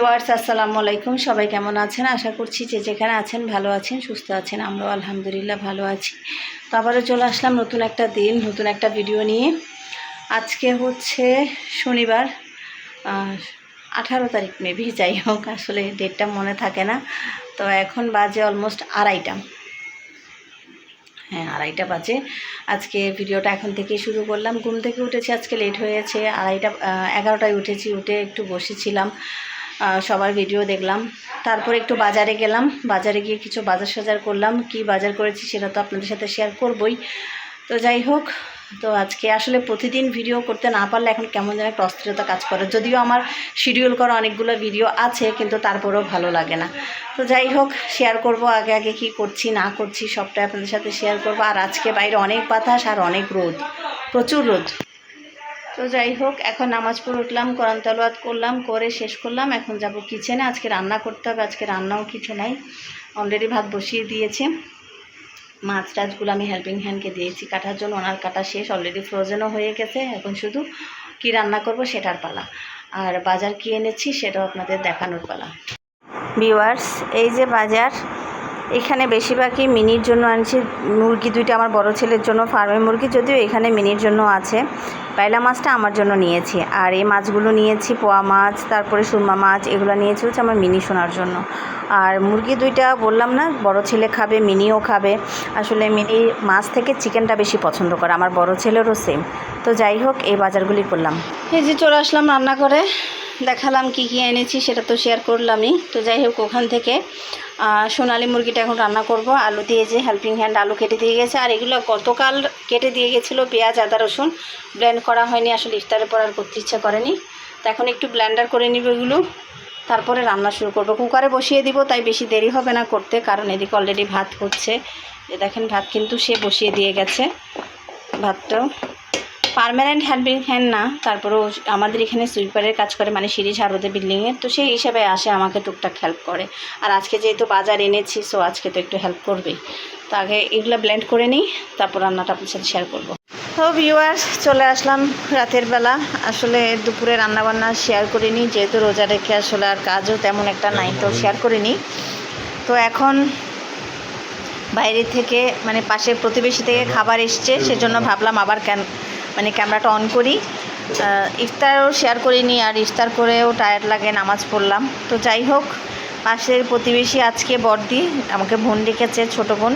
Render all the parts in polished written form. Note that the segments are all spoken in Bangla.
ভিউয়ার্স আসসালামু আলাইকুম। সবাই কেমন আছেন? আশা করছি যে যেখানে আছেন ভালো আছেন, সুস্থ আছেন। আমরাও আলহামদুলিল্লাহ ভালো আছি। তো আবারও চলে আসলাম নতুন একটা দিন, নতুন একটা ভিডিও নিয়ে। আজকে হচ্ছে শনিবার, 18 তারিখ মেবি, যাই হোক আসলে ডেটটা মনে থাকে না। তো এখন বাজে অলমোস্ট আড়াইটা। হ্যাঁ, আড়াইটা বাজে। আজকে ভিডিওটা এখন থেকেই শুরু করলাম। ঘুম থেকে উঠেছি, আজকে লেট হয়েছে। 11টায় উঠেছি, উঠে একটু বসেছিলাম, সবার ভিডিও দেখলাম। তারপরে একটু বাজারে গেলাম, বাজারে গিয়ে কিছু বাজার সাজার করলাম। কি বাজার করেছি সেটা তো আপনাদের সাথে শেয়ার করবই। তো যাই হোক, তো আজকে আসলে প্রতিদিন ভিডিও করতে না পারলে এখন কেমন যেন একটা অস্থিরতা কাজ করে। যদিও আমার শিডিউল করা অনেকগুলো ভিডিও আছে, কিন্তু তারপরেও ভালো লাগে না। তো যাই হোক, শেয়ার করব আগে আগে কি করছি না করছি সবটাই আপনাদের সাথে শেয়ার করব। আর আজকে বাইরে অনেক বাতাস আর অনেক রোদ, প্রচুর রোদ। তো যাই হোক, এখন নামাজ পড়ে উঠলাম, কোরআন তেলাওয়াত করলাম, করে শেষ করলাম। এখন যাব কিচেনে, আজকে রান্না করতে হবে। আজকে রান্নাও কিছু নাই, অলরেডি ভাত বসিয়ে দিয়েছি। মাছ টাছগুলো আমি হেল্পিং হ্যান্ডকে দিয়েছি কাটার জন্য, ওনার কাটা শেষ, অলরেডি ফ্রোজেনও হয়ে গেছে। এখন শুধু কি রান্না করব সেটার পালা। আর বাজার কি এনেছি সেটাও আপনাদের দেখানোর পালা। ভিউয়ার্স, এই যে বাজার, এখানে বেশিরভাগই মিনির জন্য আনছি। মুরগি দুইটা আমার বড় ছেলের জন্য, ফার্মের মুরগি, যদিও এখানে মিনির জন্য আছে। পায়লা মাছটা আমার জন্য নিয়েছি। আর এই মাছগুলো নিয়েছি পোয়া মাছ, তারপরে সুরমা মাছ, এগুলো নিয়েছি হচ্ছে আমার মিনি সোনার জন্য। আর মুরগি দুইটা বললাম না, বড় ছেলে খাবে, মিনিও খাবে। আসলে মিনি মাছ থেকে চিকেনটা বেশি পছন্দ করে, আমার বড় ছেলেরও সেম। তো যাই হোক, এই বাজারগুলি করলাম। এই যে চলে আসলাম রান্না করে, দেখালাম কি কি এনেছি সেটা তো শেয়ার করলামই। তো যাই হোক, ওখান থেকে সোনালি মুরগিটা এখন রান্না করব। আলু দিয়ে, যে হেল্পিং হ্যান্ড আলু কেটে দিয়ে গেছে। আর এগুলো গতকাল কেটে দিয়ে গেছিলো, পেঁয়াজ আদা রসুন ব্লেন্ড করা হয়নি, আসলে ইফতারের পর আর করতে ইচ্ছা করেনি। তো এখন একটু ব্লেন্ডার করে নিব এগুলো, তারপরে রান্না শুরু করব। কুকারে বসিয়ে দিব, তাই বেশি দেরি হবে না করতে, কারণ এদিকে অলরেডি ভাত হচ্ছে। যে দেখেন, ভাত কিন্তু সে বসিয়ে দিয়ে গেছে। ভাতটাও পার্মানেন্ট হেল্পিং হ্যান্ড না, তারপরেও আমাদের এখানে সুইপারের কাজ করে, মানে সিঁড়ি ঝাড়ুতে বিল্ডিংয়ের, তো সেই হিসাবে আসে, আমাকে টুকটাক হেল্প করে। আর আজকে যেহেতু বাজার এনেছি, সো আজকে তো একটু হেল্প করবেই। তো আগে এগুলো ব্লেন্ড করে নিই, তারপর রান্নাটা আপনার সাথে শেয়ার করবো। তো ভিউয়ার্স, চলে আসলাম রাতের বেলা। আসলে দুপুরে রান্নাবান্না শেয়ার করিনি, যেহেতু রোজা রেখে আসলে আর কাজও তেমন একটা নাই, তো শেয়ার করিনি। তো এখন বাইরে থেকে, মানে পাশের প্রতিবেশী থেকে খাবার এসছে, সেজন্য ভাবলাম আবার ক্যামেরাটা অন করি। ইফতারও শেয়ার করিনি, আর ইফতার করেও টায়ার্ড লাগে, নামাজ পড়লাম। তো যাই হোক, পাশের প্রতিবেশী আজকে বড়দি আমাকে বোন ডেকেছে, ছোটো বোন।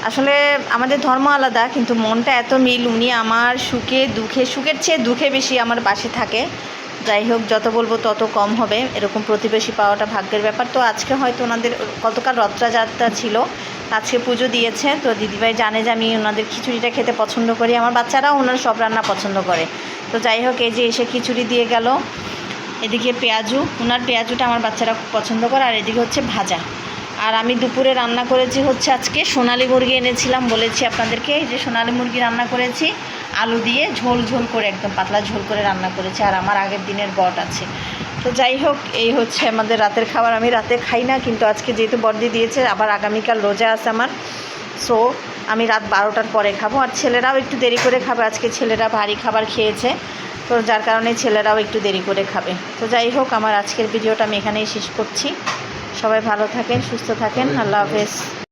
আসলে আমাদের ধর্ম আলাদা, কিন্তু মনটা এত মিল। উনি আমার সুখের চেয়ে দুঃখে বেশি আমার পাশে থাকে। যাই হোক, যত বলবো তত কম হবে, এরকম প্রতিবেশী পাওয়াটা ভাগ্যের ব্যাপার। তো আজকে হয়তো ওনাদের গতকাল রথযাত্রা ছিল, আজকে পুজো দিয়েছে। তো দিদিভাই জানে যে আমি ওনাদের খিচুড়িটা খেতে পছন্দ করি, আমার বাচ্চারাও ওনার সব রান্না পছন্দ করে। তো যাই হোক, এই যে এসে খিচুড়ি দিয়ে গেল। এদিকে পেঁয়াজু, ওনার পেঁয়াজুটা আমার বাচ্চারা খুব পছন্দ করে। আর এদিকে হচ্ছে ভাজা। আর আমি দুপুরে রান্না করেছি হচ্ছে, আজকে সোনালি মুরগি এনেছিলাম, বলেছি আপনাদেরকে। এই যে সোনালি মুরগি রান্না করেছি, আলু দিয়ে ঝোল ঝোল করে, একদম পাতলা ঝোল করে রান্না করেছি। আর আমার আগের দিনের বট আছে। তো যাই হোক, এই হচ্ছে আমাদের রাতের খাবার। আমি রাতে খাই না, কিন্তু আজকে যেহেতু বড়দি দিয়েছে, আবার আগামীকাল রোজা আছে আমার, সো আমি রাত 12টার পরে খাবো। আর ছেলেরাও একটু দেরি করে খাবে, আজকে ছেলেরা ভারী খাবার খেয়েছে, তো যার কারণে ছেলেরাও একটু দেরি করে খাবে। তো যাই হোক, আমার আজকের ভিডিওটা আমি এখানেই শেষ করছি। সবাই ভালো থাকেন, সুস্থ থাকেন, আল্লাহ হাফেজ।